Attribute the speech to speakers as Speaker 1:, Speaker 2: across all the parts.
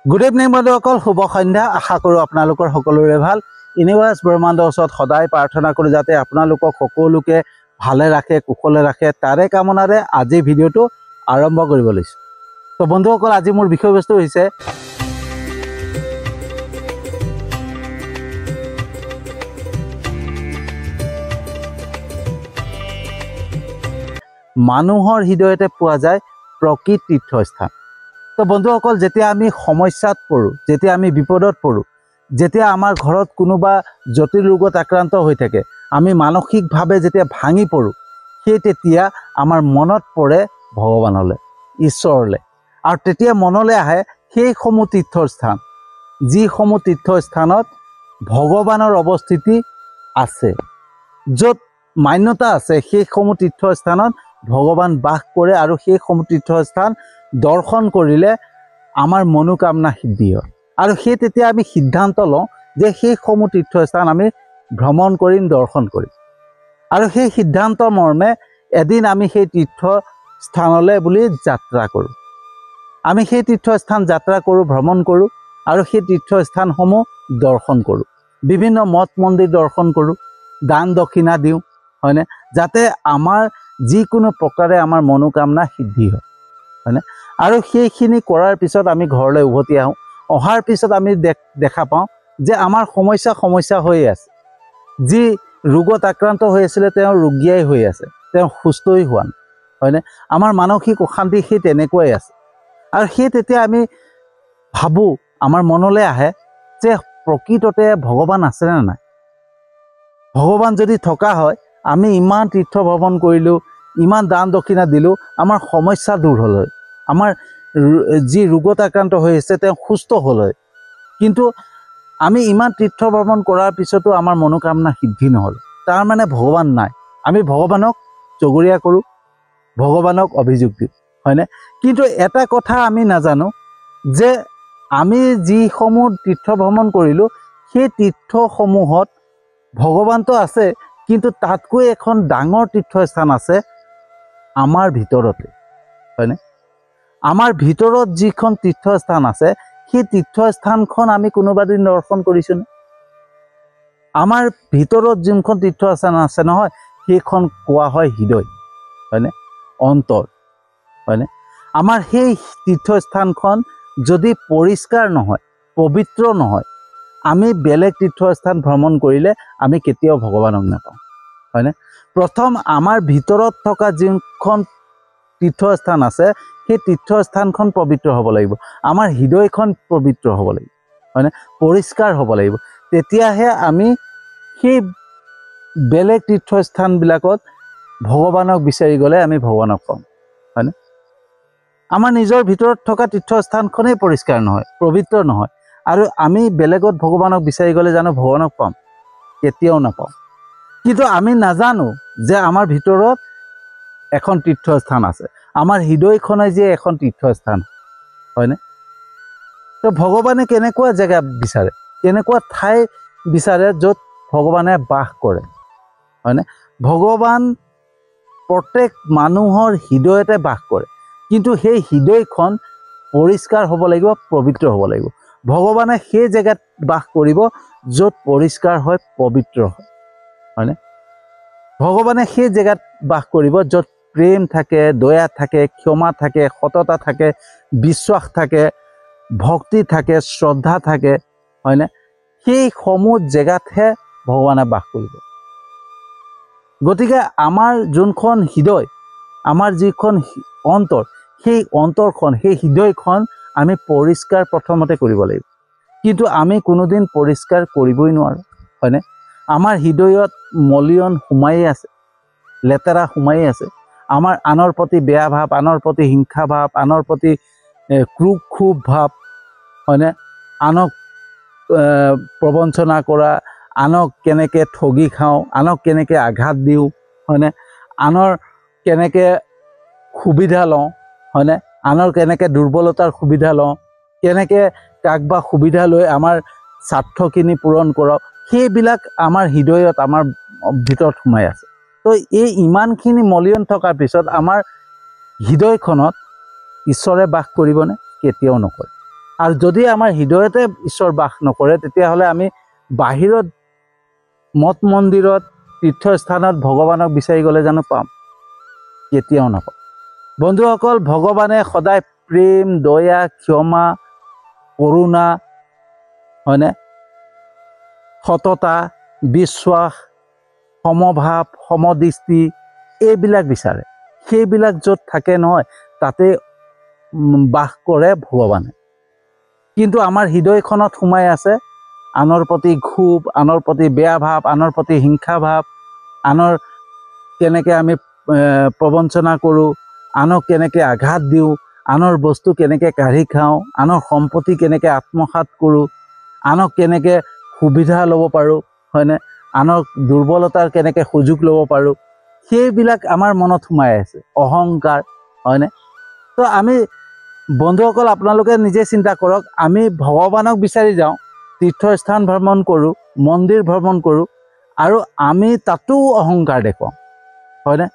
Speaker 1: Good evening বন্ধুসকল, শুভ সন্ধ্যা। আশা কৰোঁ আপোনালোকৰ সকলোৰে ভাল। ইউনিভাৰ্ছ ব্ৰহ্মাণ্ডৰ ওচৰত সদায় প্ৰাৰ্থনা কৰোঁ যাতে আপোনালোকক সকলোকে ভালে ৰাখে, কুশলে ৰাখে। তাৰে কামনাৰে আজি ভিডিঅ'টো আৰম্ভ কৰিব লৈছোঁ। তো বন্ধুসকল, আজি মোৰ বিষয়বস্তু হৈছে মানুহৰ হৃদয়তে পোৱা যায় প্ৰকৃত তীৰ্থস্থান। তো বন্ধুসকল, যেতিয়া আমি সমস্যাত পৰোঁ, যেতিয়া আমি বিপদত পৰোঁ, যেতিয়া আমাৰ ঘৰত কোনোবা জটিল ৰোগত আক্ৰান্ত হৈ থাকে, আমি মানসিকভাৱে যেতিয়া ভাঙি পৰোঁ, সেই তেতিয়া আমাৰ মনত পৰে ভগৱানলৈ, ঈশ্বৰলৈ। আৰু তেতিয়া মনলৈ আহে সেইসমূহ তীৰ্থস্থান, যিসমূহ তীৰ্থস্থানত ভগৱানৰ অৱস্থিতি আছে, য'ত মান্যতা আছে, সেইসমূহ তীৰ্থস্থানত ভগৱান বাস কৰে। আৰু সেইসমূহ তীৰ্থস্থান দৰ্শন কৰিলে আমাৰ মনোকামনা সিদ্ধি হয়। আৰু সেই তেতিয়া আমি সিদ্ধান্ত লওঁ যে সেইসমূহ তীৰ্থস্থান আমি ভ্ৰমণ কৰিম, দৰ্শন কৰিম। আৰু সেই সিদ্ধান্ত মৰ্মে এদিন আমি সেই তীৰ্থস্থানলৈ বুলি যাত্ৰা কৰোঁ। আমি সেই তীৰ্থস্থান যাত্ৰা কৰোঁ, ভ্ৰমণ কৰোঁ, আৰু সেই তীৰ্থস্থানসমূহ দৰ্শন কৰোঁ। বিভিন্ন মঠ মন্দিৰ দৰ্শন কৰোঁ, দান দক্ষিণা দিওঁ, হয়নে, যাতে আমাৰ যিকোনো প্ৰকাৰে আমাৰ মনোকামনা সিদ্ধি হয়, হয়নে। আৰু সেইখিনি কৰাৰ পিছত আমি ঘৰলৈ উভতি আহোঁ। অহাৰ পিছত আমি দেখা পাওঁ যে আমাৰ সমস্যা হৈয়ে আছে। যি ৰোগত আক্ৰান্ত হৈ আছিলে তেওঁ ৰোগীয়াই হৈ আছে, তেওঁ সুস্থই হোৱা নাই, হয়নে। আমাৰ মানসিক অশান্তি সেই তেনেকুৱাই আছে। আৰু সেই তেতিয়া আমি ভাবোঁ, আমাৰ মনলৈ আহে যে প্ৰকৃততে ভগৱান আছেনে নাই। ভগৱান যদি থকা হয়, আমি ইমান তীৰ্থ ভ্ৰমণ কৰিলোঁ, ইমান দান দক্ষিণা দিলোঁ, আমাৰ সমস্যা দূৰ হ'ল হয়, আমাৰ যি ৰোগত আক্ৰান্ত হৈ আছে তেওঁ সুস্থ হ'ল হয়। কিন্তু আমি ইমান তীৰ্থ ভ্ৰমণ কৰাৰ পিছতো আমাৰ মনোকামনা সিদ্ধি নহ'ল। তাৰমানে ভগৱান নাই। আমি ভগৱানক জগৰীয়া কৰোঁ, ভগৱানক অভিযোগ দিওঁ, হয়নে। কিন্তু এটা কথা আমি নাজানো যে আমি যিসমূহ তীৰ্থ ভ্ৰমণ কৰিলোঁ, সেই তীৰ্থসমূহত ভগৱানটো আছে, কিন্তু তাতকৈ এখন ডাঙৰ তীৰ্থস্থান আছে আমাৰ ভিতৰতে, হয়নে। আমাৰ ভিতৰত যিখন তীৰ্থস্থান আছে, সেই তীৰ্থস্থানখন আমি কোনোবা দিন দৰ্শন কৰিছোঁনে? আমাৰ ভিতৰত যোনখন তীৰ্থস্থান আছে নহয়, সেইখন কোৱা হয় হৃদয়, হয়নে, অন্তৰ, হয়নে। আমাৰ সেই তীৰ্থস্থানখন যদি পৰিষ্কাৰ নহয়, পবিত্ৰ নহয়, আমি বেলেগ তীৰ্থস্থান ভ্ৰমণ কৰিলে আমি কেতিয়াও ভগৱানক নাপাওঁ, হয়নে। প্ৰথম আমাৰ ভিতৰত থকা যোনখন তীৰ্থস্থান আছে, সেই তীৰ্থস্থানখন পবিত্ৰ হ'ব লাগিব। আমাৰ হৃদয়খন পবিত্ৰ হ'ব লাগিব, হয়নে, পৰিষ্কাৰ হ'ব লাগিব। তেতিয়াহে আমি সেই বেলেগ তীৰ্থস্থানবিলাকত ভগৱানক বিচাৰি গ'লে আমি ভগৱানক পাম, হয়নে। আমাৰ নিজৰ ভিতৰত থকা তীৰ্থস্থানখনেই পৰিষ্কাৰ নহয়, পবিত্ৰ নহয়, আৰু আমি বেলেগত ভগৱানক বিচাৰি গ'লে জানো ভগৱানক পাম? কেতিয়াও নাপাওঁ। কিন্তু আমি নাজানো যে আমাৰ ভিতৰত এখন তীৰ্থস্থান আছে, আমাৰ হৃদয়খনে যে এখন তীৰ্থস্থান, হয়নে। তো ভগৱানে কেনেকুৱা জেগা বিচাৰে, কেনেকুৱা ঠাই বিচাৰে য'ত ভগৱানে বাস কৰে, হয়নে। ভগৱান প্ৰত্যেক মানুহৰ হৃদয়তে বাস কৰে, কিন্তু সেই হৃদয়খন পৰিষ্কাৰ হ'ব লাগিব, পবিত্ৰ হ'ব লাগিব। ভগৱানে সেই জেগাত বাস কৰিব য'ত পৰিষ্কাৰ হয়, পবিত্ৰ হয়, হয়নে। ভগৱানে সেই জেগাত বাস কৰিব য'ত প্ৰেম থাকে, দয়া থাকে, ক্ষমা থাকে, সততা থাকে, বিশ্বাস থাকে, ভক্তি থাকে, শ্ৰদ্ধা থাকে, হয়নে। সেইসমূহ জেগাতহে ভগৱানে বাস কৰিব। গতিকে আমাৰ যোনখন হৃদয়, আমাৰ যিখন অন্তৰ, সেই অন্তৰখন, সেই হৃদয়খন আমি পৰিষ্কাৰ প্ৰথমতে কৰিব লাগিব। কিন্তু আমি কোনোদিন পৰিষ্কাৰ কৰিবই নোৱাৰোঁ, হয়নে। আমাৰ হৃদয়ত মলিয়ন সোমায়েই আছে, লেতেৰা সোমায়েই আছে। আমাৰ আনৰ প্ৰতি বেয়া ভাৱ, আনৰ প্ৰতি হিংসা ভাৱ, আনৰ প্ৰতি ক্ৰোধ ভাৱ, হয়নে। আনক প্ৰবঞ্চনা কৰা, আনক কেনেকৈ ঠগি খাওঁ, আনক কেনেকৈ আঘাত দিওঁ, হয়নে। আনৰ কেনেকৈ সুবিধা লওঁ, হয়নে। আনৰ কেনেকৈ দুৰ্বলতাৰ সুবিধা লওঁ, কেনেকৈ কাক বা সুবিধা লৈ আমাৰ স্বাৰ্থখিনি পূৰণ কৰক, সেইবিলাক আমাৰ হৃদয়ত, আমাৰ ভিতৰত সোমাই আছে। তো এই ইমানখিনি মলিয়ন থকাৰ পিছত আমাৰ হৃদয়খনত ঈশ্বৰে বাস কৰিবনে? কেতিয়াও নকৰে। আৰু যদি আমাৰ হৃদয়তে ঈশ্বৰ বাস নকৰে তেতিয়াহ'লে আমি বাহিৰত মঠ মন্দিৰত তীৰ্থস্থানত ভগৱানক বিচাৰি গ'লে জানো পাম? কেতিয়াও নাপাম। বন্ধুসকল, ভগৱানে সদায় প্ৰেম, দয়া, ক্ষমা, কৰুণা, হয়নে, সততা, বিশ্বাস, সমভাৱ, সমদৃষ্টি এইবিলাক বিচাৰে। সেইবিলাক য'ত থাকে নহয় তাতে বাস কৰে ভগৱানে। কিন্তু আমাৰ হৃদয়খনত সোমাই আছে আনৰ প্ৰতি ক্ষোভ, আনৰ প্ৰতি বেয়া ভাৱ, আনৰ প্ৰতি হিংসা ভাৱ, আনৰ কেনেকৈ আমি প্ৰবঞ্চনা কৰোঁ, আনক কেনেকৈ আঘাত দিওঁ, আনৰ বস্তু কেনেকৈ কাঢ়ি খাওঁ, আনৰ সম্পত্তি কেনেকৈ আত্মসাৎ কৰোঁ, আনক কেনেকৈ সুবিধা ল'ব পাৰোঁ, হয়নে, আনক দুৰ্বলতাৰ কেনেকৈ সুযোগ ল'ব পাৰোঁ, সেইবিলাক আমাৰ মনত সোমাই আছে। অহংকাৰ, হয়নে? তো আমি বন্ধুসকল, আপোনালোকে নিজে চিন্তা কৰক, আমি ভগৱানক বিচাৰি যাওঁ, তীৰ্থস্থান ভ্ৰমণ কৰোঁ, মন্দিৰ ভ্ৰমণ কৰোঁ, আৰু আমি তাতো অহংকাৰ দেখুৱাওঁ, হয়নে?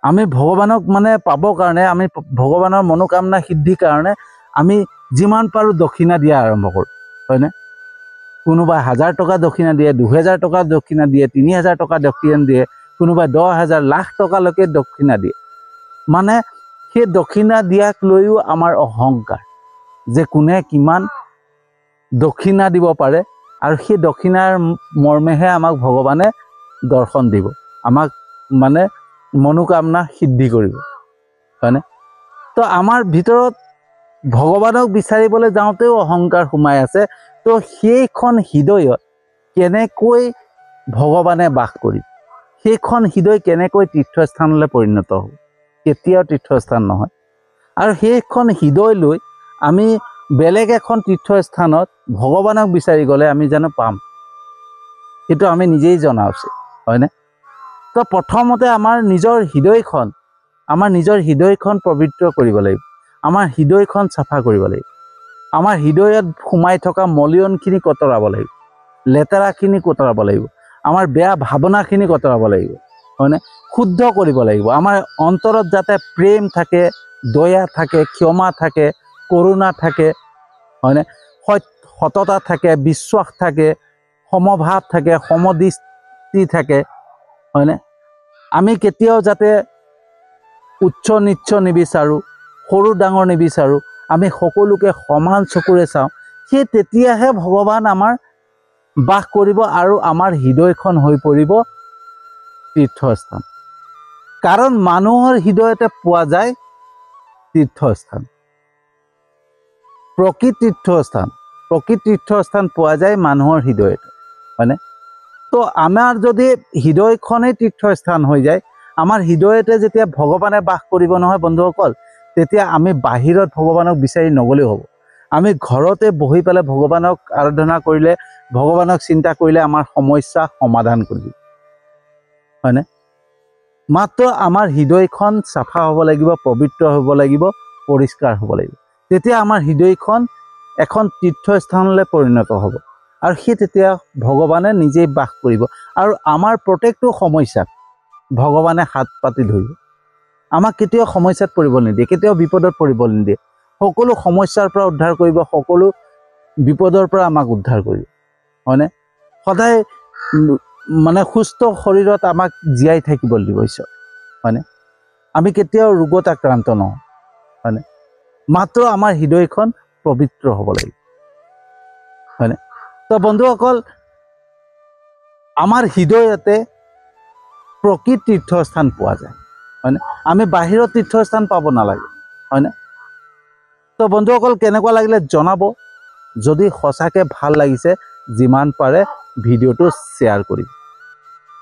Speaker 1: আমি ভগৱানক মানে পাবৰ কাৰণে, আমি ভগৱানৰ মনোকামনা সিদ্ধিৰ কাৰণে আমি যিমান পাৰোঁ দক্ষিণা দিয়া আৰম্ভ কৰোঁ, হয়নে? কোনোবাই 1000 টকা দক্ষিণা দিয়ে, 2000 টকা দক্ষিণা দিয়ে, 3000 টকা দক্ষিণা দিয়ে, কোনোবাই 10,000 লাখ টকালৈকে দক্ষিণা দিয়ে। মানে সেই দক্ষিণা দিয়াক লৈও আমাৰ অহংকাৰ, যে কোনে কিমান দক্ষিণা দিব পাৰে, আৰু সেই দক্ষিণাৰ মৰ্মেহে আমাক ভগৱানে দৰ্শন দিব, আমাক মানে মনোকামনা সিদ্ধি কৰিব, হয়নে? তো আমাৰ ভিতৰত ভগৱানক বিচাৰিবলৈ যাওঁতেও অহংকাৰ সোমাই আছে। তো সেইখন হৃদয়ত কেনেকৈ ভগৱানে বাস কৰিব, সেইখন হৃদয় কেনেকৈ তীৰ্থস্থানলৈ পৰিণত হ'ব? কেতিয়াও তীৰ্থস্থান নহয়। আৰু সেইখন হৃদয় লৈ আমি বেলেগ এখন তীৰ্থস্থানত ভগৱানক বিচাৰি গ'লে আমি জানো পাম? সেইটো আমি নিজেই জনা উচিত, হয়নে? তো প্ৰথমতে আমাৰ নিজৰ হৃদয়খন পবিত্ৰ কৰিব লাগিব, আমাৰ হৃদয়খন চাফা কৰিব লাগিব, আমাৰ হৃদয়ত সোমাই থকা মলিয়নখিনি কতৰাব লাগিব, লেতেৰাখিনি কতৰাব লাগিব, আমাৰ বেয়া ভাৱনাখিনি কতৰাব লাগিব, হয়নে? শুদ্ধ কৰিব লাগিব। আমাৰ অন্তৰত যাতে প্ৰেম থাকে, দয়া থাকে, ক্ষমা থাকে, কৰুণা থাকে, হয়নে, সততা থাকে, বিশ্বাস থাকে, সমভাৱ থাকে, সমদৃষ্টি থাকে, হয়নে? আমি কেতিয়াও যাতে উচ্চ নিচ্চ নিবিচাৰোঁ, সৰু ডাঙৰ নিবিচাৰোঁ, আমি সকলোকে সমান চকুৰে চাওঁ। সেই তেতিয়াহে ভগৱান আমাৰ বাস কৰিব আৰু আমাৰ হৃদয়খন হৈ পৰিব তীৰ্থস্থান। কাৰণ মানুহৰ হৃদয়তে পোৱা যায় তীৰ্থস্থান, প্ৰকৃত তীৰ্থস্থান পোৱা যায় মানুহৰ হৃদয়তে, হয়নে? তো আমাৰ যদি হৃদয়খনেই তীৰ্থস্থান হৈ যায়, আমাৰ হৃদয়তে যেতিয়া ভগৱানে বাস কৰিব নহয় বন্ধুসকল, তেতিয়া আমি বাহিৰত ভগৱানক বিচাৰি নগ'লেও হ'ব। আমি ঘৰতে বহি পেলাই ভগৱানক আৰাধনা কৰিলে, ভগৱানক চিন্তা কৰিলে আমাৰ সমস্যা সমাধান কৰিব, হয়নে? মাত্ৰ আমাৰ হৃদয়খন চাফা হ'ব লাগিব, পবিত্ৰ হ'ব লাগিব, পৰিষ্কাৰ হ'ব লাগিব। তেতিয়া আমাৰ হৃদয়খন এখন তীৰ্থস্থানলৈ পৰিণত হ'ব, আৰু সেই তেতিয়া ভগৱানে নিজেই বাস কৰিব, আৰু আমাৰ প্ৰত্যেকটো সমস্যাত ভগৱানে হাত পাতি ধৰিব। আমাক কেতিয়াও সমস্যাত পৰিব নিদিয়ে, কেতিয়াও বিপদত পৰিব নিদিয়ে। সকলো সমস্যাৰ পৰা উদ্ধাৰ কৰিব, সকলো বিপদৰ পৰা আমাক উদ্ধাৰ কৰিব, হয়নে? সদায় মানে সুস্থ শৰীৰত আমাক জীয়াই থাকিবলৈ দিব ঈশ্বৰ, হয়নে? আমি কেতিয়াও ৰোগত আক্ৰান্ত নহওঁ, হয়নে? মাত্ৰ আমাৰ হৃদয়খন পবিত্ৰ হ'ব লাগিব, হয়নে? তো বন্ধুসকল, আমাৰ হৃদয়তে প্ৰকৃত তীৰ্থস্থান পোৱা যায়, হয়নে? আমি বাহিৰত তীৰ্থস্থান পাব নালাগে, হয়নে? তো বন্ধুসকল, কেনেকুৱা লাগিলে জনাব। যদি সঁচাকৈ ভাল লাগিছে, যিমান পাৰে ভিডিঅ'টো শ্বেয়াৰ কৰিব,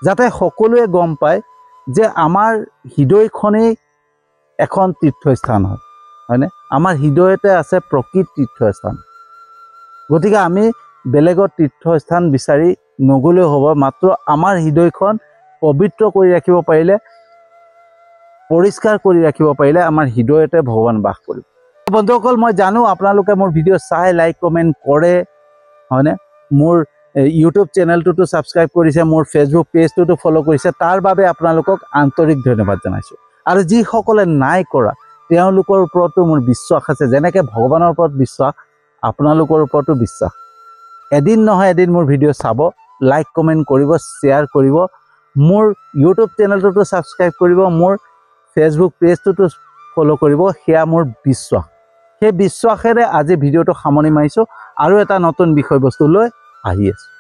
Speaker 1: যাতে সকলোৱে গম পায় যে আমাৰ হৃদয়খনেই এখন তীৰ্থস্থান হয়, হয়নে? আমাৰ হৃদয়তে আছে প্ৰকৃত তীৰ্থস্থান। গতিকে আমি বেলেগত তীৰ্থস্থান বিচাৰি নগ'লেও হ'ব, মাত্ৰ আমাৰ হৃদয়খন পবিত্ৰ কৰি ৰাখিব পাৰিলে, পৰিষ্কাৰ কৰি ৰাখিব পাৰিলে আমাৰ হৃদয়তে ভগৱান বাস কৰিব। বন্ধুসকল, মই জানো আপোনালোকে মোৰ ভিডিঅ' চাই লাইক কমেণ্ট কৰে, হয়নে? মোৰ ইউটিউব চেনেলটোতো ছাবস্ক্ৰাইব কৰিছে, মোৰ ফেচবুক পেজটোতো ফ'ল' কৰিছে, তাৰ বাবে আপোনালোকক আন্তৰিক ধন্যবাদ জনাইছোঁ। আৰু যিসকলে নাই কৰা তেওঁলোকৰ ওপৰতো মোৰ বিশ্বাস আছে, যেনেকৈ ভগৱানৰ ওপৰত বিশ্বাস আপোনালোকৰ ওপৰতো বিশ্বাস এদিন নহয় এদিন মোৰ ভিডিঅ' চাব লাইক কমেণ্ট কৰিব শ্বেয়াৰ কৰিব মোৰ ইউটিউব চেনেলটোতো ছাবস্ক্ৰাইব কৰিব মোৰ ফেচবুক পেজটোতো ফ'ল' কৰিব সেয়া মোৰ বিশ্বাস সেই বিশ্বাসেৰে আজি ভিডিঅ'টো সামৰণি মাৰিছোঁ আৰু এটা নতুন বিষয়বস্তু লৈ আহি আছোঁ